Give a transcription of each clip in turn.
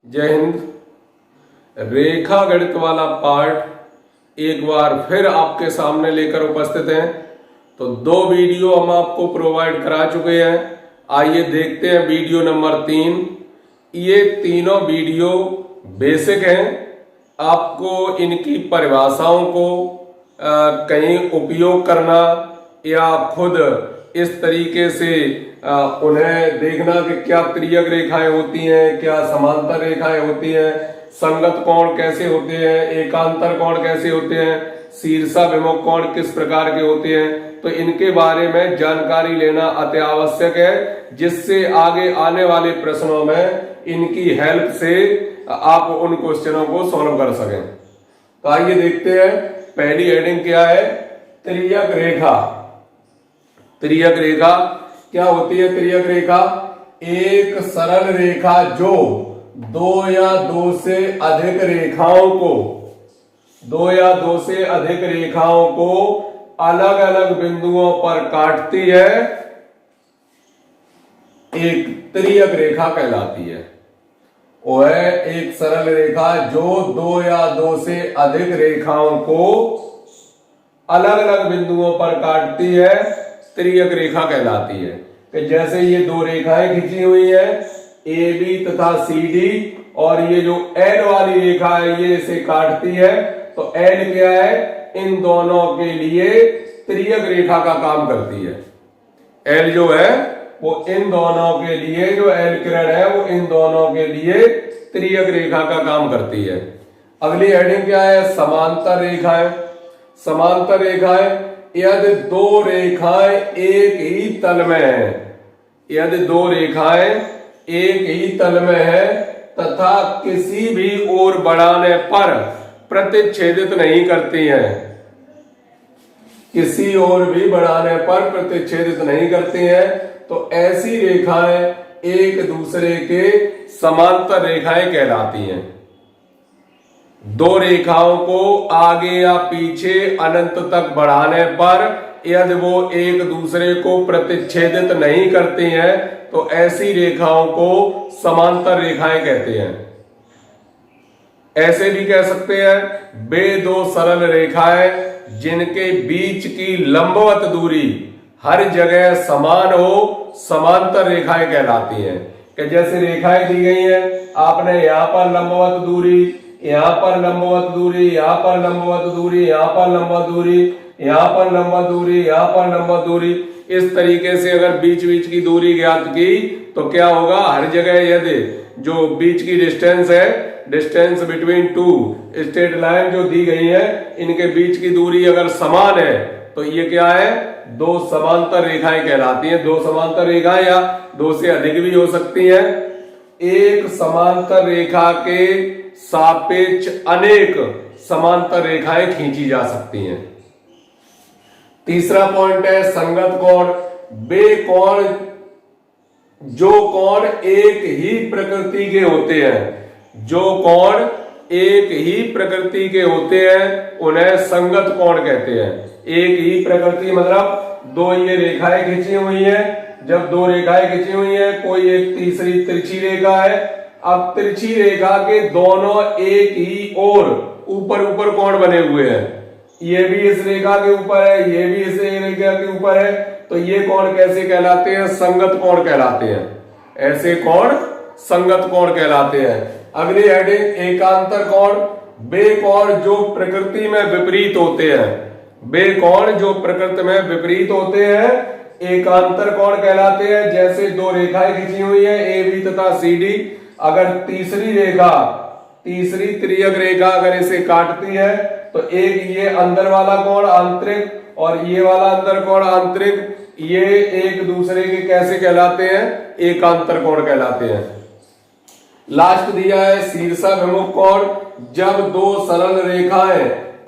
जय हिंद। रेखा गणित वाला पार्ट एक बार फिर आपके सामने लेकर उपस्थित हैं। तो दो वीडियो हम आपको प्रोवाइड करा चुके हैं। आइए देखते हैं वीडियो नंबर 3। ये तीनों वीडियो बेसिक हैं। आपको इनकी परिभाषाओं को कहीं उपयोग करना या खुद इस तरीके से उन्हें देखना कि क्या तिर्यक रेखाएं होती हैं, क्या समांतर रेखाएं होती हैं, संगत कोण कैसे होते हैं, एकांतर कोण कैसे होते हैं, शीर्षाभिमुख कोण किस प्रकार के होते हैं। तो इनके बारे में जानकारी लेना अति आवश्यक है, जिससे आगे आने वाले प्रश्नों में इनकी हेल्प से आप उन क्वेश्चनों को सॉल्व कर सकें। तो आइए देखते हैं। पहली हेडिंग क्या है? तिर्यक रेखा। तिर्यक रेखा क्या होती है? तिर्यक रेखा एक सरल रेखा जो दो या दो से अधिक रेखाओं को अलग अलग बिंदुओं पर काटती है, एक तिर्यक रेखा कहलाती है। वह एक सरल रेखा जो दो या दो से अधिक रेखाओं को अलग अलग बिंदुओं पर काटती है, तिर्यक रेखा कहलाती है। कि जैसे ये दो रेखाएं खींची हुई है, ए बी तथा सी डी, और ये जो एल वाली रेखा है ये इसे काटती है। तो एल क्या है? इन दोनों के लिए तिर्यक रेखा का काम करती है। एल जो है वो इन दोनों के लिए, जो एल किरण है वो इन दोनों के लिए तिर्यक रेखा का काम करती है। अगली हेडिंग क्या है? समांतर रेखाएं। समांतर रेखाएं यदि दो रेखाएं एक ही तल में है, यदि दो रेखाएं एक ही तल में है तथा किसी भी ओर बढ़ाने पर प्रतिच्छेदित नहीं करती हैं, किसी ओर भी बढ़ाने पर प्रतिच्छेदित नहीं करती हैं, तो ऐसी रेखाएं एक दूसरे के समांतर रेखाएं कहलाती हैं। दो रेखाओं को आगे या पीछे अनंत तक बढ़ाने पर यदि वो एक दूसरे को प्रतिच्छेदित नहीं करती हैं, तो ऐसी रेखाओं को समांतर रेखाएं कहते हैं। ऐसे भी कह सकते हैं, वे दो सरल रेखाएं जिनके बीच की लंबवत दूरी हर जगह समान हो, समांतर रेखाएं कहलाती हैं। कि जैसे रेखाएं दी गई हैं, आपने यहां पर लंबवत दूरी, यहां पर लंबवत दूरी, यहां पर लंबवत दूरी, यहां पर लंबवत दूरी, यहां पर लंबवत दूरी, यहां पर लंबवत दूरी, इस तरीके से अगर बीच बीच की दूरी ज्ञात की तो क्या होगा? हर जगह यदि जो बीच की डिस्टेंस है, distance between two straight line जो दी गई है, इनके बीच की दूरी अगर समान है तो ये क्या है? दो समांतर रेखाएं कहलाती हैं। दो समांतर रेखाएं या दो से अधिक भी हो सकती हैं। एक समांतर रेखा के सापेक्ष अनेक समांतर रेखाएं खींची जा सकती हैं। तीसरा पॉइंट है संगत कोण। वे कोण जो कोण एक ही प्रकृति के होते हैं, जो कोण एक ही प्रकृति के होते हैं उन्हें संगत कोण कहते हैं। एक ही प्रकृति मतलब दो ये रेखाएं खींची हुई हैं। जब दो रेखाएं खींची हुई हैं, कोई एक तीसरी तिरछी रेखा है। अब तिरछी रेखा के दोनों एक ही ओर ऊपर ऊपर कोण बने हुए हैं। ये भी इस रेखा के ऊपर है, ये भी इस रेखा के ऊपर है। तो ये कोण कैसे कहलाते हैं? संगत कोण कहलाते हैं। ऐसे कोण संगत कोण कहलाते हैं। अगली हेडिंग एकांतर कोण। वे कोण जो प्रकृति में विपरीत होते हैं, वे कोण जो प्रकृति में विपरीत होते हैं एकांतर कोण कहलाते हैं। जैसे दो रेखाएं खींची हुई है, ए बी तथा सी डी, अगर तीसरी रेखा, तीसरी तिर्यक रेखा अगर इसे काटती है तो एक ये अंदर वाला कोण आंतरिक और ये वाला अंदर कोण आंतरिक, ये एक दूसरे के कैसे कहलाते हैं? एकांतर कोण कहलाते हैं। लास्ट दिया है शीर्षाभिमुख कोण। जब दो सरल रेखाएं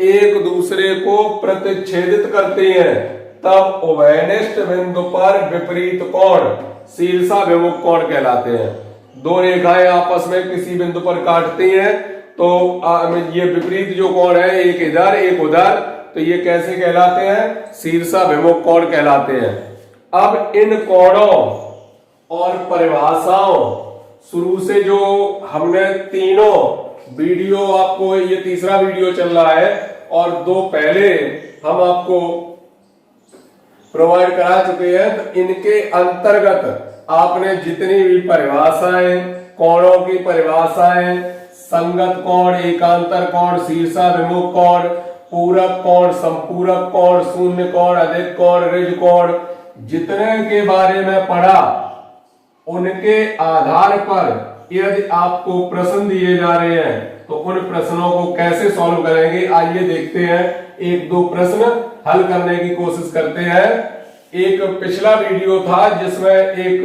एक दूसरे को प्रतिच्छेदित करती हैं तब उभयनिष्ठ बिंदु पर विपरीत कोण शीर्षाभिमुख कोण कहलाते हैं। दो रेखाएं आपस में किसी बिंदु पर काटती हैं तो ये विपरीत जो कोण है, एक इधर एक उधर, तो ये कैसे कहलाते हैं? शीर्षाभिमुख कोण कहलाते हैं। अब इन कोणों और परिभाषाओं शुरू से जो हमने तीनों वीडियो, आपको ये तीसरा वीडियो चल रहा है और दो पहले हम आपको प्रोवाइड करा चुके हैं, तो इनके अंतर्गत आपने जितनी भी परिभाषाएं, कोणों की परिभाषाएं, संगत कोण, एकांतर कोण, शीर्षाभिमुख कोण, पूरक कोण, संपूरक कोण, शून्य कोण, अधिक कोण, ऋज कोण, जितने के बारे में पढ़ा, उनके आधार पर यदि आपको प्रश्न दिए जा रहे हैं तो उन प्रश्नों को कैसे सॉल्व करेंगे, आइए देखते हैं। एक दो प्रश्न हल करने की कोशिश करते हैं। एक पिछला वीडियो था जिसमें एक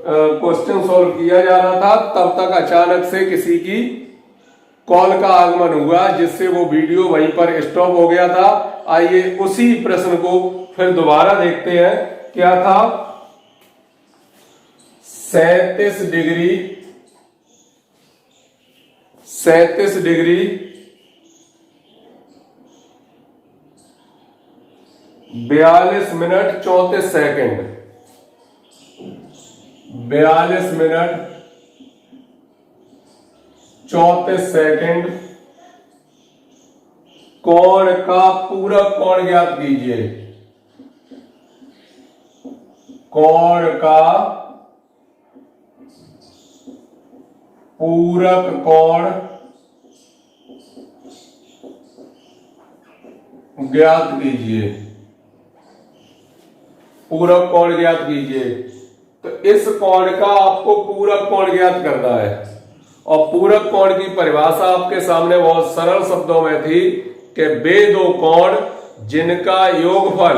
क्वेश्चन सॉल्व किया जा रहा था, तब तक अचानक से किसी की कॉल का आगमन हुआ जिससे वो वीडियो वहीं पर स्टॉप हो गया था। आइए उसी प्रश्न को फिर दोबारा देखते हैं। क्या था? 37 degree 42 minute 34 second, 42 minute 34 second कोण का पूरक कोण ज्ञात कीजिए। कोण का पूरक कोण ज्ञात कीजिए। पूरक कोण ज्ञात कीजिए। तो इस कोण का आपको पूरक कोण ज्ञात करना है और पूरक कोण की परिभाषा आपके सामने बहुत सरल शब्दों में थी कि वे दो कोण जिनका योगफल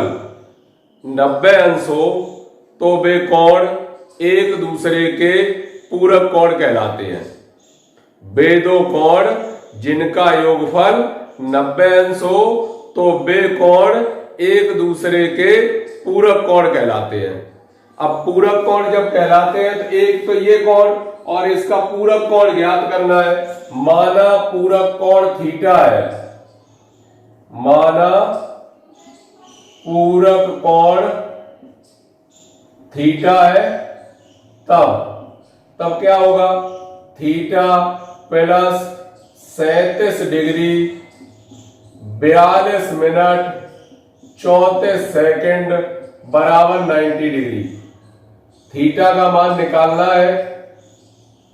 90 अंश हो तो वे कोण एक दूसरे के पूरक कोण कहलाते हैं। वे दो कोण जिनका योगफल 90 अंश हो तो वे कोण एक दूसरे के पूरक कोण कहलाते हैं। अब पूरक कोण जब कहलाते हैं तो एक तो ये कोण और इसका पूरक कोण ज्ञात करना है। माना पूरक कोण थीटा है, माना पूरक कोण थीटा है, तब क्या होगा? Theta plus 37 degree 42 minute 34 second बराबर 90 डिग्री। थीटा का मान निकालना है।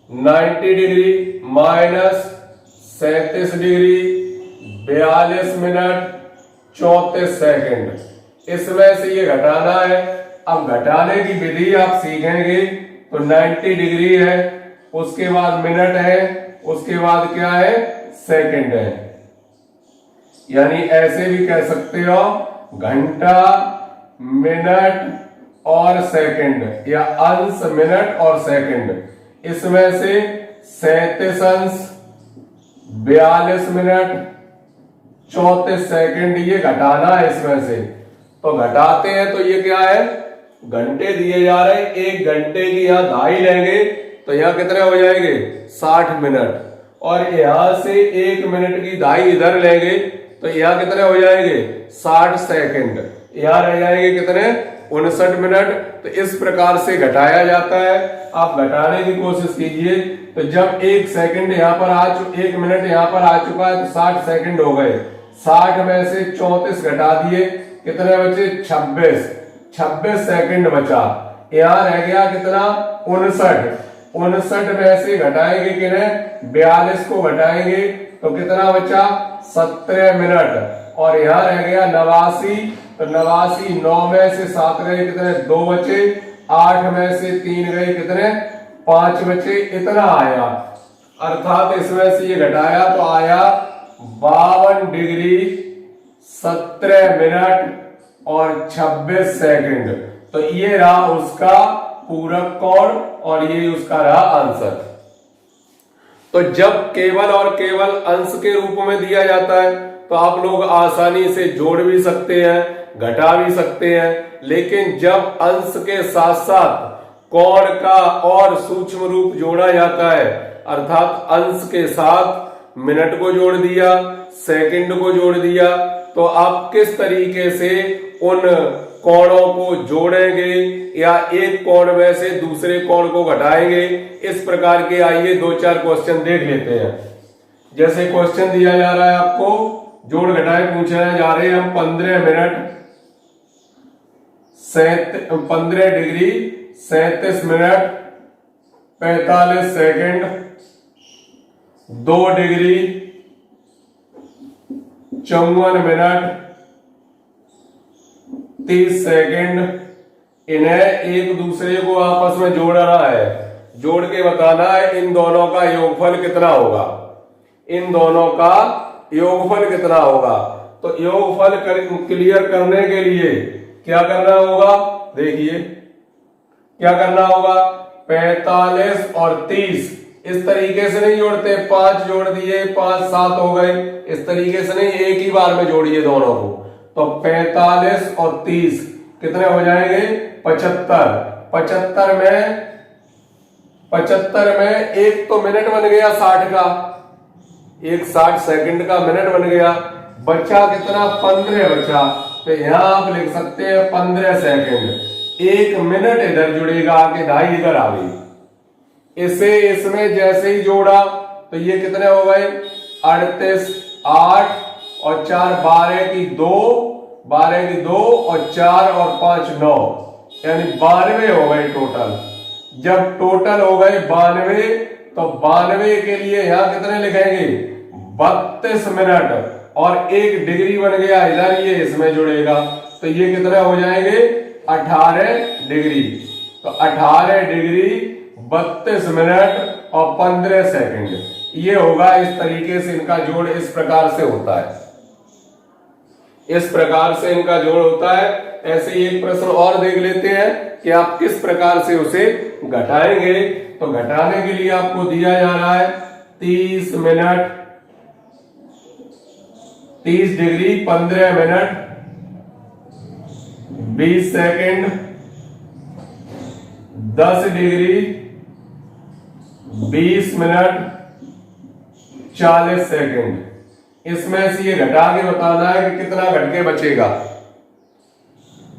90 degree minus 37 degree 42 minute 34 second, इसमें से ये घटाना है। अब घटाने की विधि आप सीखेंगे। तो 90 डिग्री है, उसके बाद मिनट है, उसके बाद क्या है? सेकंड है। यानी ऐसे भी कह सकते हो घंटा, मिनट और सेकंड, या अंश, मिनट और सेकंड। इसमें से 37 अंश 42 मिनट 34 सेकंड ये घटाना है इसमें से। तो घटाते हैं तो ये क्या है? घंटे दिए जा रहे हैं। एक घंटे की यहां 2.5 लेंगे तो यहां कितने हो जाएंगे? 60 मिनट। और यहां से 1 मिनट की 2.5 इधर लेंगे तो यहां कितने हो जाएंगे? 60 सेकंड। यहां रह जाएंगे कितने? 59 मिनट। तो इस प्रकार से घटाया जाता है। आप घटाने की कोशिश कीजिए। तो जब 1 सेकंड यहां पर 1 मिनट यहां पर आ चुका है तो 60 सेकंड हो गए। 60 में से 34 घटा दिए, कितने बचे? 26 सेकंड बचा। यहां रह गया कितना? 59 में से घटाएंगे किन्हें? 42 को घटाएंगे तो कितना बचा? 17 मिनट। और यहां रह गया 89। तो 89 9 में से 7 गए, कितने? 2 बचे। 8 में से 3 गए, कितने? 5 बचे। इतना आया। अर्थात इसमें से ये घटाया तो आया 52 डिग्री 17 मिनट और 26 सेकंड। तो ये रहा उसका पूरक कोण और ये उसका रहा आंसर। तो जब केवल और केवल अंश के रूप में दिया जाता है तो आप लोग आसानी से जोड़ भी सकते हैं, घटा भी सकते हैं। लेकिन जब अंश के साथ साथ कोण का और सूक्ष्म रूप जोड़ा जाता है, अर्थात अंश के साथ मिनट को जोड़ दिया, सेकंड को जोड़ दिया, तो आप किस तरीके से उन कोणों को जोड़ेंगे या एक कोण में से दूसरे कोण को घटाएंगे। इस प्रकार के आइए 2-4 क्वेश्चन देख लेते हैं। जैसे क्वेश्चन दिया जा रहा है आपको, जोड़ घटाए पूछने जा रहे हैं हम। 15 degree 37 minute 45 second, 2 degree 54 minute 30 second. इन्हें एक दूसरे को आपस में जोड़ना है, जोड़ के बताना है इन दोनों का योगफल कितना होगा, इन दोनों का योगफल कितना होगा। तो योगफल क्लियर करने के लिए क्या करना होगा, देखिए क्या करना होगा। 45 और 30 इस तरीके से नहीं जोड़ते, 5 जोड़ दिए 5 7 हो गए, इस तरीके से नहीं, एक ही बार में जोड़िए दोनों को। तो 45 और 30 कितने हो जाएंगे, 75। 75 में एक तो मिनट बन गया 60 का, एक 60 सेकंड का मिनट बन गया, बचा कितना, 15 बचा। तो यहां आप लिख सकते हैं 15 सेकंड। एक मिनट इधर जुड़ेगा आके, ढाई इधर आ गई। इसे इसमें जैसे ही जोड़ा तो ये कितने हो गए, 38 8 और 4 12 की 2 और 4 और 5 9, यानी 92 हो गए टोटल। जब टोटल हो गए 92, तो 92 के लिए यहां कितने लिखेंगे, 32 मिनट और 1 डिग्री बन गया इधर, ये इसमें जुड़ेगा तो ये कितने हो जाएंगे, 18 डिग्री। तो 18 डिग्री 32 मिनट और 15 सेकंड, ये होगा। इस तरीके से इनका जोड़ इस प्रकार से होता है, इस प्रकार से इनका जोड़ होता है। ऐसे ही एक प्रश्न और देख लेते हैं कि आप किस प्रकार से उसे घटाएंगे। तो घटाने के लिए आपको दिया जा रहा है 30 minute 30 degree 15 minute 20 second, 10 degree 20 minute 40 second. इसमें से ये घटा के बताना है कि कितना घट के बचेगा।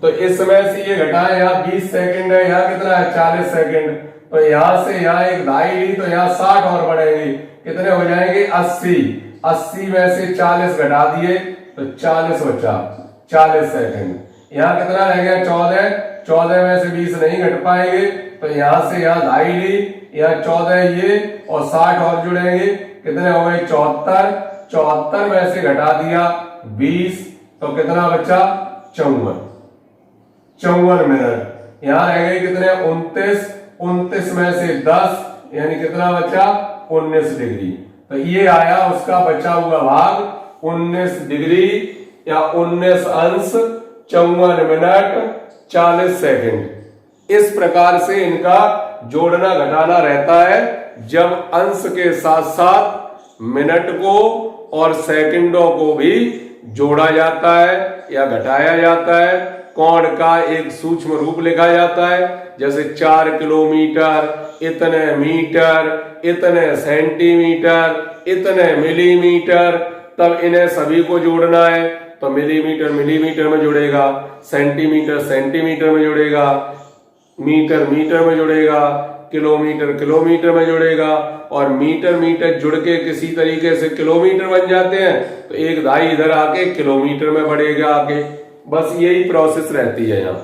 तो इसमें से ये घटाए, यहाँ 20 सेकंड है, यहाँ कितना है 40 सेकंड। तो यहां से यहाँ एक ढाई ली तो यहाँ 60 और बढ़ेंगे, कितने हो जाएंगे 80। 80 में से 40 घटा दिए तो 40 बचा, 40 सेकंड। यहाँ कितना रह गया 14, 14 में से 20 नहीं घट पाएंगे तो यहां से यहाँ ढाई ली, यहाँ 14 ये और 60 और जुड़ेंगे, कितने हो गए 74। 74 में से घटा दिया 20 तो कितना बचा 54 मिनट। यहां रह गए कितने 29, 29 में से 10 यानी कितना बचा 19 डिग्री। तो ये आया उसका बचा हुआ भाग 19 डिग्री या 19 अंश 54 मिनट 40 सेकंड। इस प्रकार से इनका जोड़ना घटाना रहता है जब अंश के साथ साथ मिनट को और सेकंडों को भी जोड़ा जाता है या घटाया जाता है। कोण का एक सूक्ष्म रूप लिखा जाता है, जैसे 4 किलोमीटर, इतने मीटर, इतने सेंटीमीटर, इतने मिलीमीटर। तब इन्हें सभी को जोड़ना है तो मिलीमीटर मिलीमीटर में जुड़ेगा, सेंटीमीटर सेंटीमीटर में जुड़ेगा, मीटर मीटर में जुड़ेगा, किलोमीटर किलोमीटर में जुड़ेगा और मीटर मीटर जुड़ के किसी तरीके से किलोमीटर बन जाते हैं तो एक ढाई इधर आके किलोमीटर में बढ़ेगा आके। बस यही प्रोसेस रहती है यहाँ।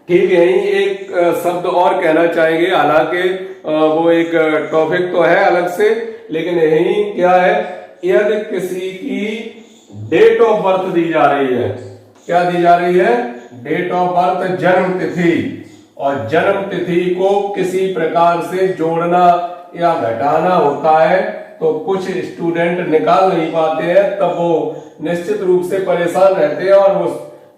ठीक है, यही एक शब्द और कहना चाहेंगे, हालांकि वो एक टॉपिक तो है अलग से, लेकिन यही क्या है, यदि किसी की डेट ऑफ बर्थ दी जा रही है, क्या दी जा रही है, डेट ऑफ बर्थ जन्म तिथि, और जन्म तिथि को किसी प्रकार से जोड़ना या घटाना होता है तो कुछ स्टूडेंट निकाल नहीं पाते हैं, तब वो निश्चित रूप से परेशान रहते हैं और वो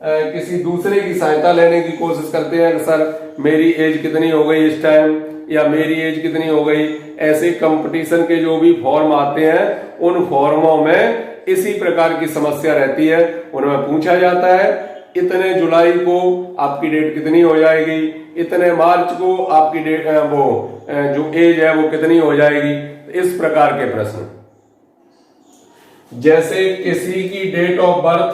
किसी दूसरे की सहायता लेने की कोशिश करते हैं। सर मेरी एज कितनी हो गई इस टाइम, या मेरी एज कितनी हो गई। ऐसे कंपटीशन के जो भी फॉर्म आते हैं उन फॉर्मों में इसी प्रकार की समस्या रहती है। उनमें पूछा जाता है इतने जुलाई को आपकी डेट कितनी हो जाएगी, इतने मार्च को आपकी डेट वो जो एज है वो कितनी हो जाएगी। इस प्रकार के प्रश्न, जैसे किसी की डेट ऑफ बर्थ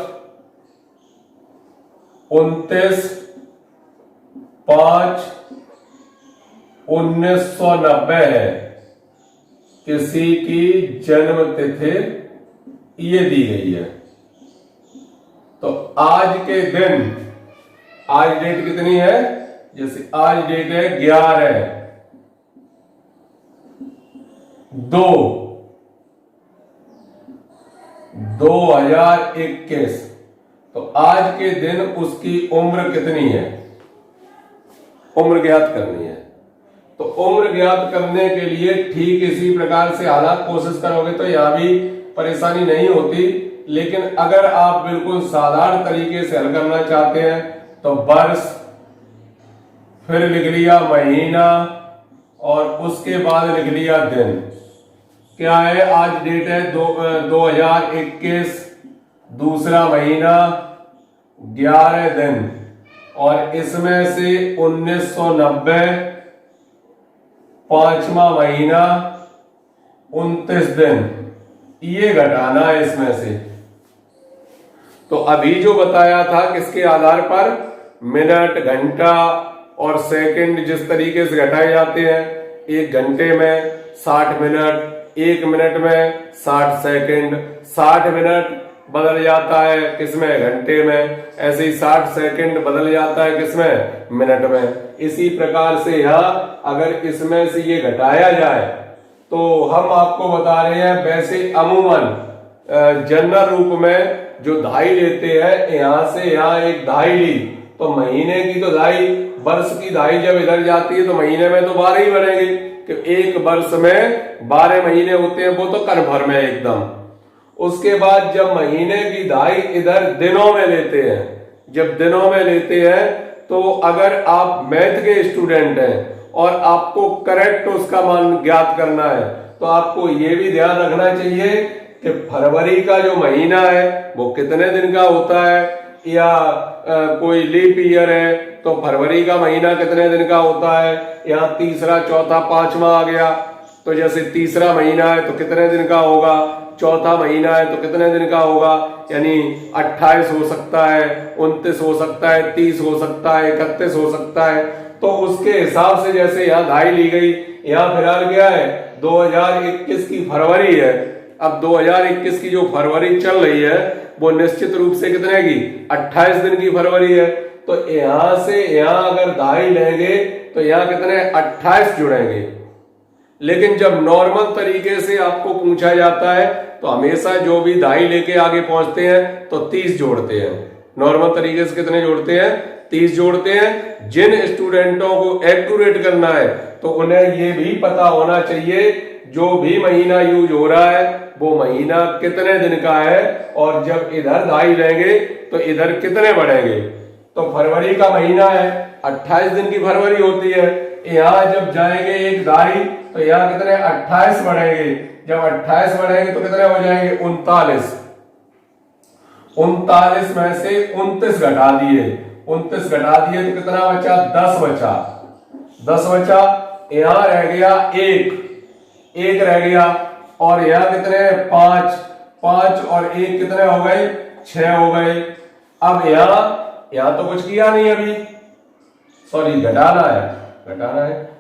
29/5/1990 है किसी की जन्म तिथि ये दी गई है। तो आज के दिन, आज डेट कितनी है, जैसे आज डेट है 11/2/2021। तो आज के दिन उसकी उम्र कितनी है, उम्र ज्ञात करनी है। तो उम्र ज्ञात करने के लिए ठीक इसी प्रकार से हालात कोशिश करोगे तो यहां भी परेशानी नहीं होती, लेकिन अगर आप बिल्कुल साधारण तरीके से हल करना चाहते हैं तो वर्ष, फिर लिख लिया महीना और उसके बाद लिख लिया दिन। क्या है, आज डेट है 2021, दूसरा महीना 11 दिन और इसमें से 1990 5वां महीना 29 दिन, ये घटाना है इसमें से। तो अभी जो बताया था किसके आधार पर, मिनट, घंटा और सेकंड जिस तरीके से घटाए जाते हैं, 1 घंटे में 60 मिनट, 1 मिनट में 60 सेकंड, 60 मिनट बदल जाता है किसमें, घंटे में, ऐसे ही 60 सेकंड बदल जाता है किसमें, मिनट में। इसी प्रकार से यहाँ अगर इसमें से ये घटाया जाए तो हम आपको बता रहे हैं, वैसे अमूमन जनरल रूप में जो दहाई लेते हैं, यहां से यहां एक दहाई ली तो महीने की तो दहाई, वर्ष की दहाई जब इधर जाती है तो महीने में तो 12 ही बनेगी, कि एक वर्ष में 12 महीने होते हैं, वो तो कन्फर्म है एकदम। उसके बाद जब महीने की दहाई इधर दिनों में लेते हैं, जब दिनों में लेते हैं तो अगर आप मैथ के स्टूडेंट हैं और आपको करेक्ट उसका मान ज्ञात करना है तो आपको ये भी ध्यान रखना चाहिए कि फरवरी का जो महीना है वो कितने दिन का होता है, या कोई लीप ईयर है तो फरवरी का महीना कितने दिन का होता है। यहाँ तीसरा, चौथा, पांचवा आ गया, तो जैसे तीसरा महीना है तो कितने दिन का होगा, चौथा महीना है तो कितने दिन का होगा, यानी 28 हो सकता है, 29 हो सकता है, 30 हो सकता है, 31 हो सकता है। तो उसके हिसाब से जैसे यहाँ दहाई ली गई, यहाँ फिलहाल क्या है 2021 की फरवरी है। अब 2021 की जो फरवरी चल रही है वो निश्चित रूप से कितने की, 28 दिन की फरवरी है। तो यहां से यहां अगर दहाई लेंगे तो यहाँ कितने, 28 जुड़ेंगे। लेकिन जब नॉर्मल तरीके से आपको पूछा जाता है तो हमेशा जो भी दहाई लेके आगे पहुंचते हैं तो 30 जोड़ते हैं। नॉर्मल तरीके से कितने जोड़ते हैं, 30 जोड़ते हैं। जिन स्टूडेंटों को एक्यूरेट करना है तो उन्हें ये भी पता होना चाहिए जो भी महीना यूज हो रहा है वो महीना कितने दिन का है, और जब इधर दहाई लेंगे तो इधर कितने बढ़ेंगे। तो फरवरी का महीना है, 28 दिन की फरवरी होती है, यहाँ जब जाएंगे एक दहाई तो यहाँ कितने, 28 बढ़ेंगे। जब 28 बढ़ेंगे तो कितने हो जाएंगे, 39। 39 में से 29 घटा दिए, 29 घटा दिए तो कितना बचा, 10 बचा। 10 बचा, यहां रह गया एक रह गया, और यहां कितने, 5 और 1 कितने हो गए, 6 हो गए। अब यहां तो कुछ किया नहीं अभी, सॉरी घटाना है,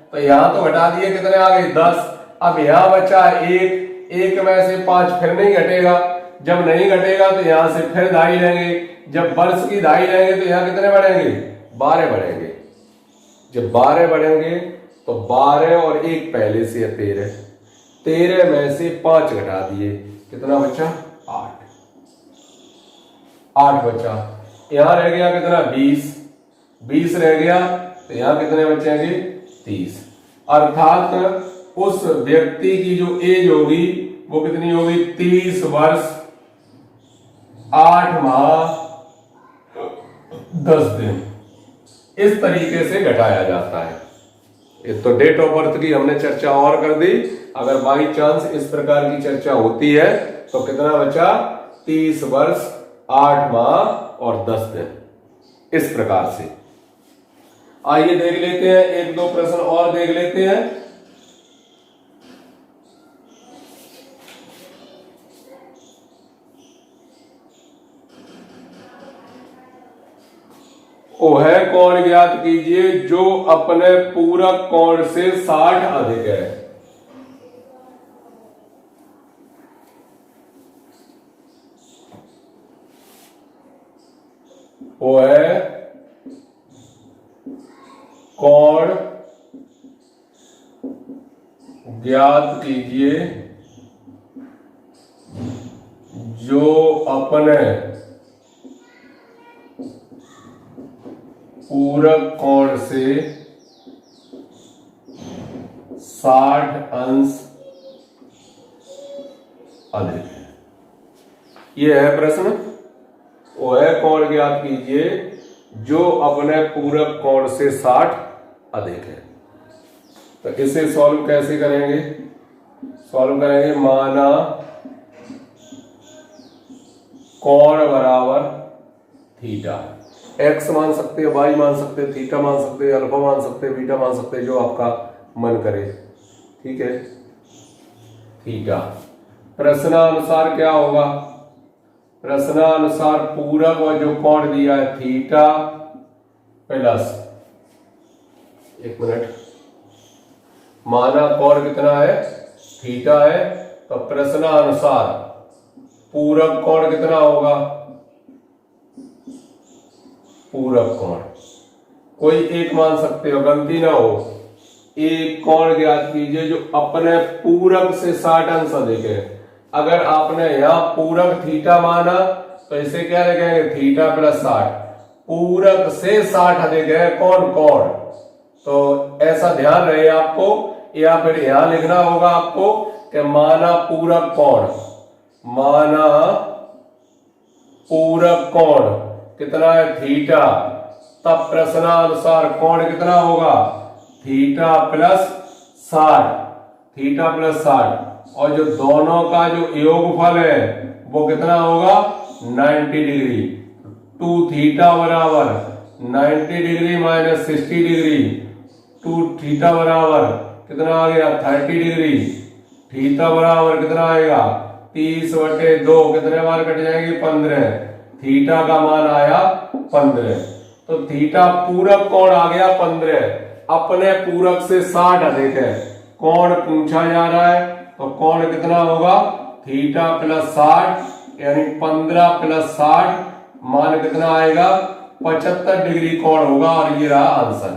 तो यहां तो घटा दिए, कितने आ गए, 10। अब यहां बचा 1 में से 5 फिर नहीं घटेगा, जब नहीं घटेगा तो यहां से फिर दहाई लेंगे। जब वर्ष की दहाई लेंगे तो यहां कितने बढ़ेंगे, 12 बढ़ेंगे। जब 12 बढ़ेंगे तो 12 और 1 पहले से है 13, 13 में से 5 घटा दिए, कितना बचा, 8 बचा। यहां रह गया कितना, 20 रह गया, तो यहां कितने बचेंगे, 30। अर्थात उस व्यक्ति की जो एज होगी वो कितनी होगी, 30 वर्ष 8 माह 10 दिन। इस तरीके से घटाया जाता है। ये तो डेट ऑफ बर्थ की हमने चर्चा और कर दी। अगर बाई चांस इस प्रकार की चर्चा होती है तो कितना बचा, 30 वर्ष 8 माह और 10 दिन। इस प्रकार से आइए देख लेते हैं, 1-2 प्रश्न और देख लेते हैं। वह कोण ज्ञात कीजिए जो अपने पूरक कोण से 60 अधिक है। वह कोण ज्ञात कीजिए जो अपने पूरक कोण से 60 अंश अधिक है। यह है प्रश्न। वह कोण ज्ञात कीजिए जो अपने पूरक कोण से 60 अधिक है। तो इसे सॉल्व कैसे करेंगे? सॉल्व करेंगे माना कोण बराबर थीटा। एक्स मान सकते हैं, वाई मान सकते हैं, थीटा मान सकते हैं, अल्फा मान सकते हैं, बीटा मान सकते हैं, जो आपका मन करे। ठीक है, थीटा। प्रश्नानुसार क्या होगा? प्रश्नानुसार पूरक और जो कोण दिया है थीटा प्लस, एक मिनट, माना कोण कितना है? थीटा है। तो प्रश्नानुसार पूरक कोण कितना होगा? पूरक कोण कोई एक मान सकते हो, गलती ना हो। एक कोण ज्ञात कीजिए जो अपने पूरक से 60 अंश अधिक है। अगर आपने यहां पूरक थीटा माना तो इसे क्या लिखेंगे? Theta plus 60। पूरक से 60 अधिक है कौन? कोण। तो ऐसा ध्यान रहे आपको, या फिर यहां लिखना होगा आपको कि माना पूरक कोण, माना पूरक कोण कितना है? थीटा। तब प्रश्नानुसार कोण कितना होगा? Theta plus 60, theta plus 60। और जो दोनों का जो योगफल है वो कितना होगा? 90 डिग्री। 2 थीटा बराबर 90 डिग्री माइनस 60 डिग्री। 2 थीटा बराबर कितना आ गया? 30 डिग्री। थीटा बराबर कितना आएगा? 30/2। कितने बार कट जाएंगे? 15। थीटा का मान आया 15। तो थीटा पूरक कोण आ गया 15, अपने पूरक से 60 अधिक है। कोण पूछा जा रहा है तो कोण कितना होगा? थीटा प्लस 60, यानी 15 प्लस 60 मान कितना आएगा? 75 डिग्री कोण होगा। और ये रहा आंसर।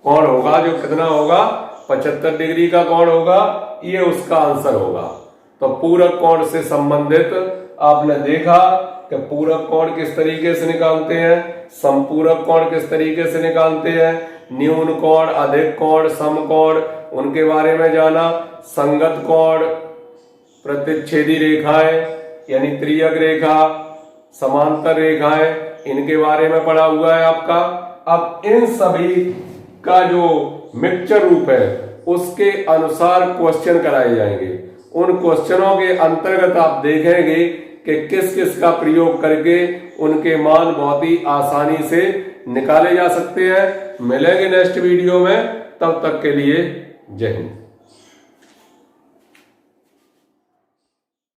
कोण होगा जो कितना होगा? 75 डिग्री का कोण होगा। ये उसका आंसर होगा। तो पूरक कोण से संबंधित आपने देखा कि पूरक कोण किस तरीके से निकालते हैं, संपूरक कोण किस तरीके से निकालते हैं, न्यून कोण, अधिक कोण, समकोण, उनके बारे में जाना। संगत कोण, प्रतिच्छेदी रेखाएं यानी त्रियक रेखा, समांतर रेखाएं, इनके बारे में पढ़ा हुआ है आपका। अब इन सभी का जो मिक्सचर रूप है उसके अनुसार क्वेश्चन कराए जाएंगे। उन क्वेश्चनों के अंतर्गत आप देखेंगे कि किस किस का प्रयोग करके उनके मान बहुत ही आसानी से निकाले जा सकते हैं। मिलेंगे नेक्स्ट वीडियो में, तब तक के लिए जय हिंद।